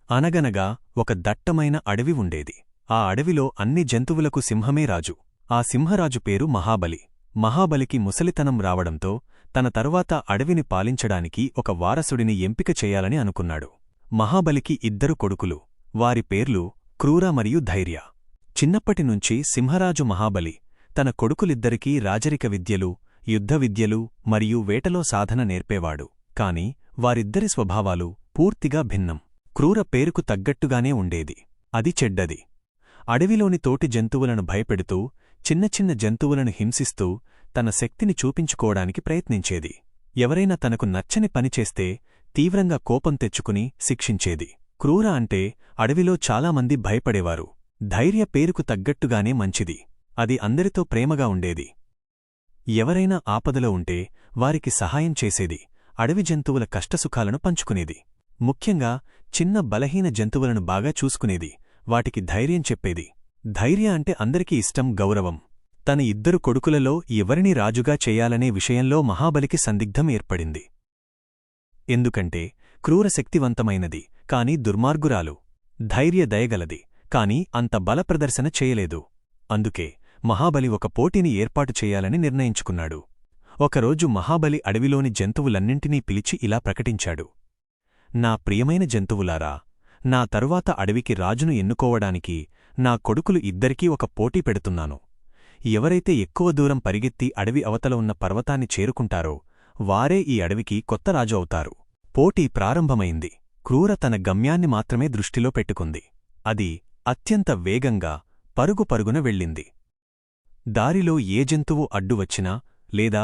అనగనగా ఒక దట్టమైన అడవి ఉండేది. ఆ అడవిలో అన్ని జంతువులకు సింహమే రాజు. ఆ సింహరాజు పేరు మహాబలి. మహాబలికి ముసలితనం రావడంతో తన తరువాత అడవిని పాలించడానికి ఒక వారసుడిని ఎంపిక చేయాలని అనుకున్నాడు. మహాబలికి 2 కొడుకులు. వారి పేర్లు క్రూర మరియు ధైర్య. చిన్నప్పటినుంచి సింహరాజు మహాబలి తన కొడుకులిద్దరికీ రాజరిక విద్యలు, యుద్ధ విద్యలు మరియు వేటలో సాధన నేర్పేవాడు. కాని వారిద్దరి స్వభావాలు పూర్తిగా భిన్నం. క్రూర పేరుకు తగ్గట్టుగానే ఉండేది. అది చెడ్డది. అడవిలోని తోటి జంతువులను భయపెడుతూ, చిన్న చిన్న జంతువులను హింసిస్తూ తన శక్తిని చూపించుకోవడానికి ప్రయత్నించేది. ఎవరైనా తనకు నచ్చని పనిచేస్తే తీవ్రంగా కోపం తెచ్చుకుని శిక్షించేది. క్రూర అంటే అడవిలో చాలామంది భయపడేవారు. ధైర్య పేరుకు తగ్గట్టుగానే మంచిది. అది అందరితో ప్రేమగా ఉండేది. ఎవరైనా ఆపదలో ఉంటే వారికి సహాయం చేసేది. అడవి జంతువుల కష్టసుఖాలను పంచుకునేది. ముఖ్యంగా చిన్న బలహీన జంతువులను బాగా చూసుకునేది. వాటికి ధైర్యం చెప్పేది. ధైర్య అంటే అందరికీ ఇష్టం, గౌరవం. తన 2 కొడుకులలో ఎవరిని రాజుగా చెయ్యాలనే విషయంలో మహాబలికి సందిగ్ధం ఏర్పడింది. ఎందుకంటే క్రూర శక్తివంతమైనది, కాని దుర్మార్గురాలు. ధైర్య దయగలది, కాని అంత బలప్రదర్శన చేయలేదు. అందుకే మహాబలి ఒక పోటీని ఏర్పాటు చెయ్యాలని నిర్ణయించుకున్నాడు. ఒకరోజు మహాబలి అడవిలోని జంతువులన్నింటినీ పిలిచి ఇలా ప్రకటించాడు: నా ప్రియమైన జంతువులారా, నా తరువాత అడవికి రాజును ఎన్నుకోవడానికి నా కొడుకులు 2రికీ ఒక పోటీ పెడుతున్నాను. ఎవరైతే ఎక్కువ దూరం పరిగెత్తి అడవి అవతల ఉన్న పర్వతాన్ని చేరుకుంటారో వారే ఈ అడవికి కొత్త రాజు అవుతారు. పోటీ ప్రారంభమైంది. క్రూర తన గమ్యాన్ని మాత్రమే దృష్టిలో పెట్టుకుంది. అది అత్యంత వేగంగా పరుగున వెళ్ళింది. దారిలో ఏ జంతువు అడ్డువచ్చినా లేదా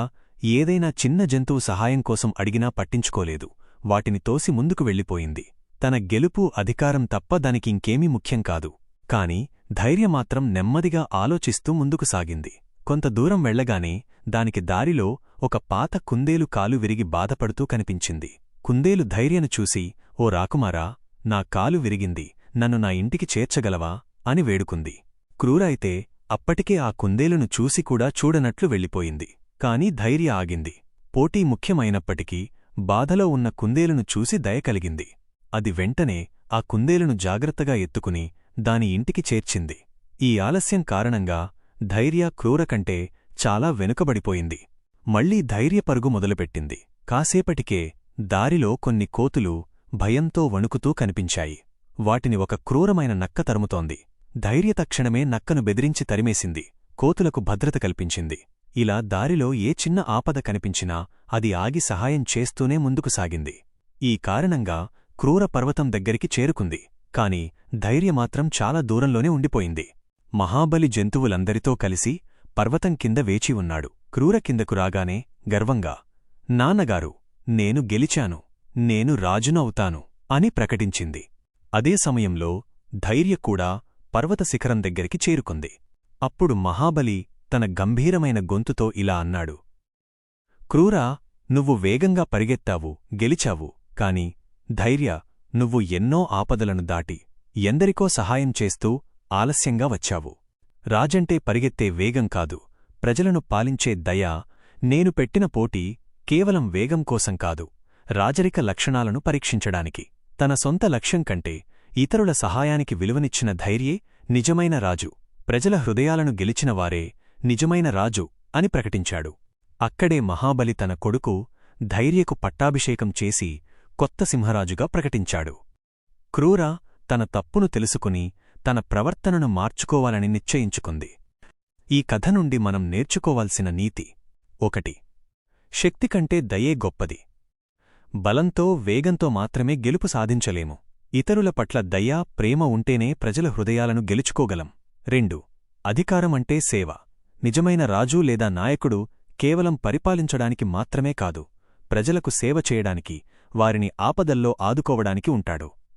ఏదైనా చిన్న జంతువు సహాయం కోసం అడిగినా పట్టించుకోలేదు. వాటిని తోసి ముందుకు వెళ్ళిపోయింది. తన గెలుపు, అధికారం తప్ప దానికింకేమీ ముఖ్యం కాదు. కాని ధైర్యమాత్రం నెమ్మదిగా ఆలోచిస్తూ ముందుకు సాగింది. కొంత దూరం వెళ్లగానే దానికి దారిలో ఒక పాత కుందేలు కాలు విరిగి బాధపడుతూ కనిపించింది. కుందేలు ధైర్యను చూసి, ఓ రాకుమారా, నా కాలు విరిగింది, నన్ను నా ఇంటికి చేర్చగలవా అని వేడుకుంది. క్రూర అయితే అప్పటికే ఆ కుందేలును చూసి కూడా చూడనట్లు వెళ్ళిపోయింది. కాని ధైర్య ఆగింది. పోటీ ముఖ్యమైనప్పటికీ బాధలో ఉన్న కుందేలును చూసి దయ కలిగింది. అది వెంటనే ఆ కుందేలును జాగ్రత్తగా ఎత్తుకుని దాని ఇంటికి చేర్చింది. ఈ ఆలస్యం కారణంగా ధైర్య క్రూర కంటే చాలా వెనుకబడిపోయింది. మళ్లీ ధైర్య పరుగు మొదలుపెట్టింది. కాసేపటికే దారిలో కొన్ని కోతులు భయంతో వణుకుతూ కనిపించాయి. వాటిని ఒక క్రూరమైన నక్క తరుముతోంది. ధైర్య తక్షణమే నక్కను బెదిరించి తరిమేసింది. కోతులకు భద్రత కల్పించింది. ఇలా దారిలో ఏ చిన్న ఆపద కనిపించినా అది ఆగి సహాయం చేస్తూనే ముందుకు సాగింది. ఈ కారణంగా క్రూర పర్వతం దగ్గరికి చేరుకుంది. కాని ధైర్యమాత్రం చాలా దూరంలోనే ఉండిపోయింది. మహాబలి జంతువులందరితో కలిసి పర్వతం కింద వేచి ఉన్నాడు. క్రూర కిందకు రాగానే గర్వంగా, నాన్నగారు, నేను గెలిచాను, నేను రాజును అవుతాను అని ప్రకటించింది. అదే సమయంలో ధైర్య కూడా పర్వత శిఖరం దగ్గరికి చేరుకుంది. అప్పుడు మహాబలి తన గంభీరమైన గొంతుతో ఇలా అన్నాడు: క్రూరా, నువ్వు వేగంగా పరిగెత్తావు, గెలిచావు. కాని ధైర్య, నువ్వు ఎన్నో ఆపదలను దాటి ఎందరికో సహాయం చేస్తూ ఆలస్యంగా వచ్చావు. రాజంటే పరిగెత్తే వేగం కాదు, ప్రజలను పాలించే దయ. నేను పెట్టిన పోటీ కేవలం వేగం కోసం కాదు, రాజరిక లక్షణాలను పరీక్షించడానికి. తన సొంత లక్ష్యం కంటే ఇతరుల సహాయానికి విలువనిచ్చిన ధైర్యే నిజమైన రాజు. ప్రజల హృదయాలను గెలిచినవారే నిజమైన రాజు అని ప్రకటించాడు. అక్కడే మహాబలి తన కొడుకు ధైర్యకు పట్టాభిషేకం చేసి కొత్త సింహరాజుగా ప్రకటించాడు. క్రూర తన తప్పును తెలుసుకుని తన ప్రవర్తనను మార్చుకోవాలని నిశ్చయించుకుంది. ఈ కథ నుండి మనం నేర్చుకోవాల్సిన నీతి: 1. శక్తి కంటే దయే గొప్పది. బలంతో, వేగంతో మాత్రమే గెలుపు సాధించలేము. ఇతరుల పట్ల దయ, ప్రేమ ఉంటేనే ప్రజల హృదయాలను గెలుచుకోగలం. 2. అధికారమంటే సేవ. నిజమైన రాజు లేదా నాయకుడు కేవలం పరిపాలించడానికి మాత్రమే కాదు, ప్రజలకు సేవ చేయడానికి, వారిని ఆపదల్లో ఆదుకోవడానికి ఉంటాడు.